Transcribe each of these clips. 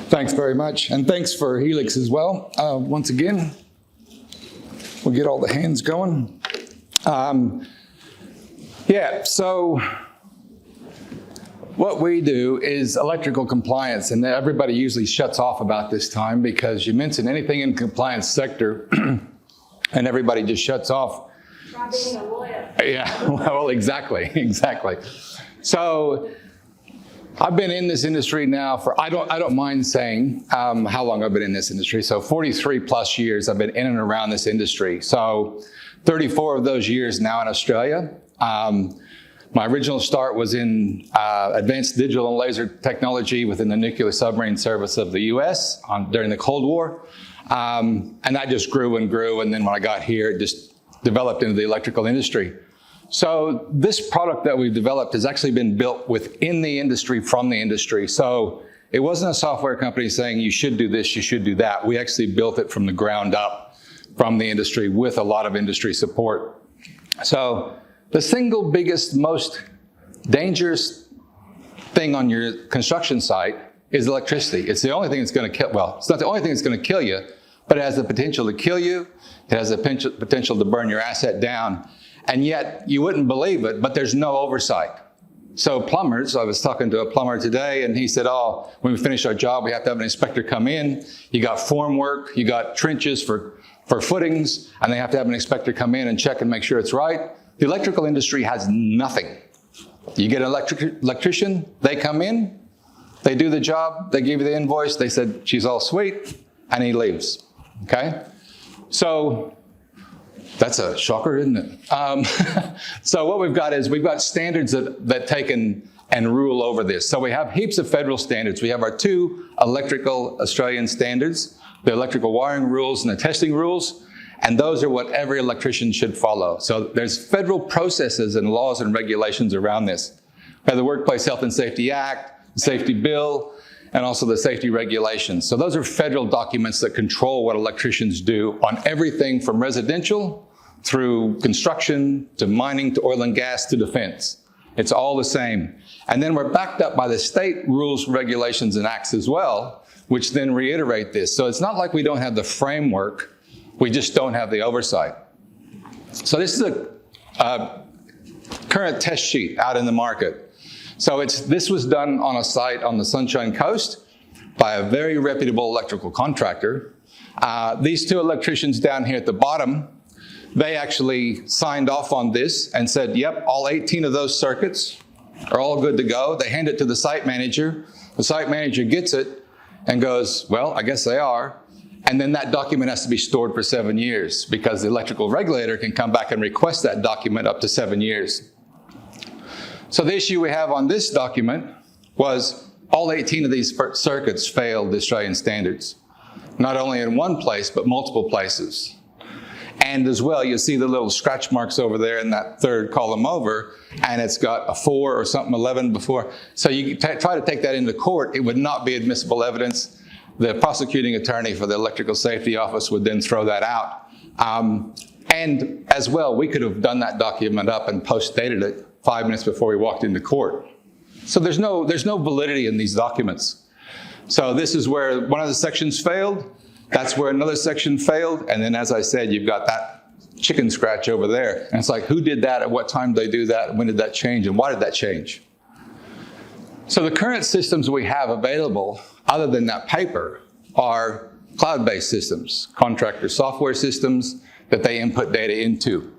Thanks very much, and thanks for Helix as well. Once again, we'll get all the hands going. So what we do is electrical compliance, and everybody usually shuts off about this time because you mention anything in the compliance sector and everybody just shuts off. Try being a lawyer. Yeah, well, exactly. So I've been in this industry now for, I don't mind saying how long I've been in this industry. So 43 plus years I've been in and around this industry. So 34 of those years now in Australia. My original start was in advanced digital and laser technology within the nuclear submarine service of the US during the Cold War. And that just grew and grew. And then when I got here, it just developed into the electrical industry. So this product that we've developed has actually been built within the industry, from the industry. So it wasn't a software company saying you should do this, you should do that. We actually built it from the ground up from the industry with a lot of industry support. So the single biggest, most dangerous thing on your construction site is electricity. It's the only thing that's going to kill, well, it's not the only thing that's going to kill you, but it has the potential to kill you. It has the potential to burn your asset down. And yet, you wouldn't believe it, but there's no oversight. So plumbers, I was talking to a plumber today, and he said, oh, when we finish our job, we have to have an inspector come in. You got form work, you got trenches for footings, and they have to have an inspector come in and check and make sure it's right. The electrical industry has nothing. You get an electrician, they come in, they do the job, they give you the invoice, they said, she's all sweet, and he leaves, okay? So that's a shocker, isn't it? So what we've got is we've got standards that take and rule over this. So we have heaps of federal standards. We have our 2 electrical Australian standards, the electrical wiring rules and the testing rules, and those are what every electrician should follow. So there's federal processes and laws and regulations around this. We have the Workplace Health and Safety Act, the Safety Bill, and also the safety regulations. So those are federal documents that control what electricians do on everything from residential through construction to mining to oil and gas to defense. It's all the same. And then we're backed up by the state rules, regulations, and acts as well, which then reiterate this. So it's not like we don't have the framework, we just don't have the oversight. So this is a current test sheet out in the market. So this was done on a site on the Sunshine Coast by a very reputable electrical contractor. These 2 electricians down here at the bottom, they actually signed off on this and said, yep, all 18 of those circuits are all good to go. They hand it to the site manager. The site manager gets it and goes, well, I guess they are. And then that document has to be stored for 7 years because the electrical regulator can come back and request that document up to 7 years. So the issue we have on this document was all 18 of these circuits failed the Australian standards, not only in one place, but multiple places. And as well, you see the little scratch marks over there in that 3rd column over, and it's got a 4 or something, 11 before. So you try to take that into court, it would not be admissible evidence. The prosecuting attorney for the Electrical Safety Office would then throw that out. And as well, we could have done that document up and post-dated it 5 minutes before we walked into court. So there's no validity in these documents. So this is where one of the sections failed, that's where another section failed, and then as I said, you've got that chicken scratch over there. And it's like, who did that, at what time did they do that, when did that change, and why did that change? So the current systems we have available, other than that paper, are cloud-based systems, contractor software systems that they input data into.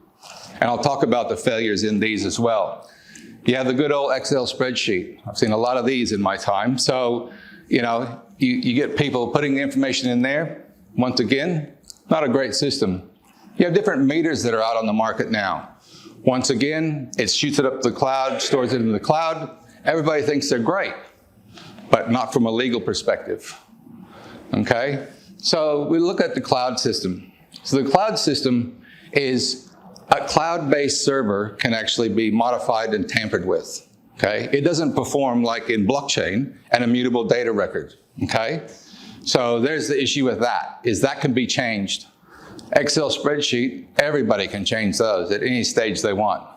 And I'll talk about the failures in these as well. You have the good old Excel spreadsheet. I've seen a lot of these in my time. So, you know, you get people putting the information in there. Once again, not a great system. You have different meters that are out on the market now. Once again, it shoots it up to the cloud, stores it in the cloud. Everybody thinks they're great, but not from a legal perspective. Okay? So we look at the cloud system. So the cloud system is a cloud-based server can actually be modified and tampered with. Okay? It doesn't perform like in blockchain, an immutable data record. Okay? So there's the issue with that, is that can be changed. Excel spreadsheet, everybody can change those at any stage they want.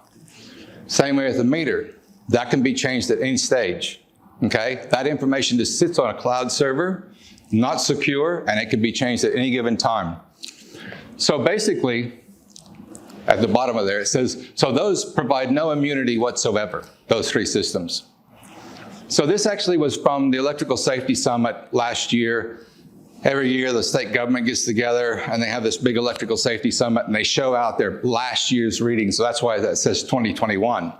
Same way with the meter. That can be changed at any stage. okay? That information just sits on a cloud server, not secure, and it can be changed at any given time. So basically, at the bottom of there, it says, so those provide no immunity whatsoever, those three systems. So this actually was from the Electrical Safety Summit last year. Every year, the state government gets together and they have this big electrical safety summit and they show out their last year's readings. So that's why that says 2021,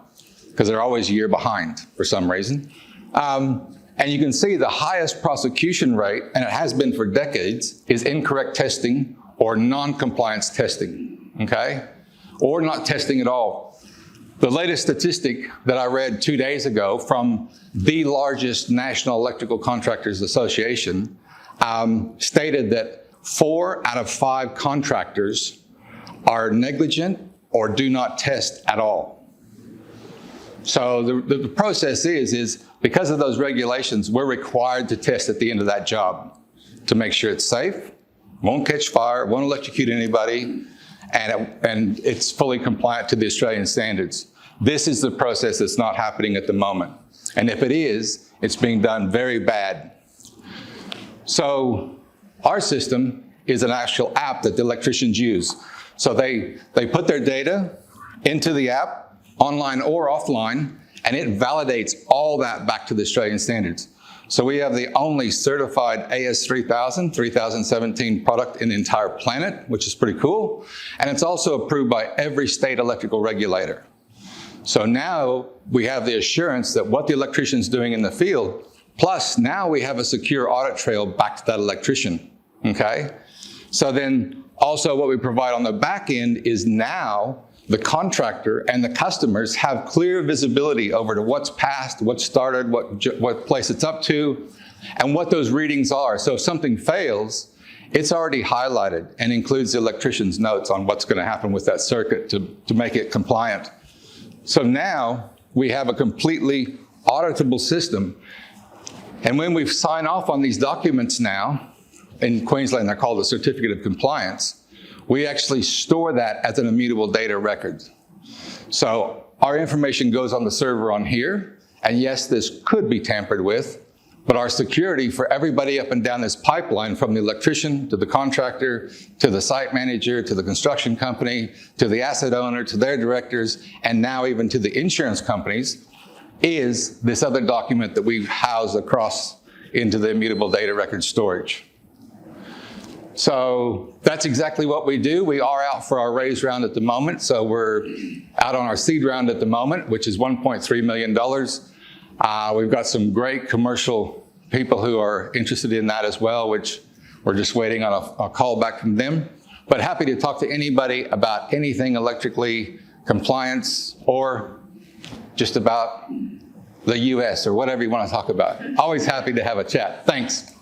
because they're always a year behind for some reason. And you can see the highest prosecution rate, and it has been for decades, is incorrect testing or non-compliance testing, okay? Or not testing at all. The latest statistic that I read 2 days ago from the largest National Electrical Contractors Association stated that 4 out of 5 contractors are negligent or do not test at all. So the process is because of those regulations, we're required to test at the end of that job to make sure it's safe, won't catch fire, won't electrocute anybody, and it's fully compliant to the Australian standards. This is the process that's not happening at the moment. And if it is, it's being done very bad. So our system is an actual app that the electricians use. So they put their data into the app, online or offline, and it validates all that back to the Australian standards. So we have the only certified AS3000, 3017 product in the entire planet, which is pretty cool. And it's also approved by every state electrical regulator. So now we have the assurance that what the electrician's doing in the field, plus now we have a secure audit trail back to that electrician, okay? So then also what we provide on the back end is now the contractor and the customers have clear visibility over to what's passed, what's started, what place it's up to, and what those readings are. So if something fails, it's already highlighted and includes the electrician's notes on what's going to happen with that circuit to make it compliant. So now we have a completely auditable system. And when we sign off on these documents now, in Queensland they're called a certificate of compliance, we actually store that as an immutable data record. So our information goes on the server on here, and yes, this could be tampered with, but our security for everybody up and down this pipeline, from the electrician to the contractor, to the site manager, to the construction company, to the asset owner, to their directors, and now even to the insurance companies, is this other document that we've housed across into the immutable data record storage. So that's exactly what we do. We are out for our raise round at the moment. So we're out on our seed round at the moment, which is $1.3 million. We've got some great commercial people who are interested in that as well, which we're just waiting on a call back from them. But happy to talk to anybody about anything electrically compliance or just about the US or whatever you want to talk about. Always happy to have a chat. Thanks.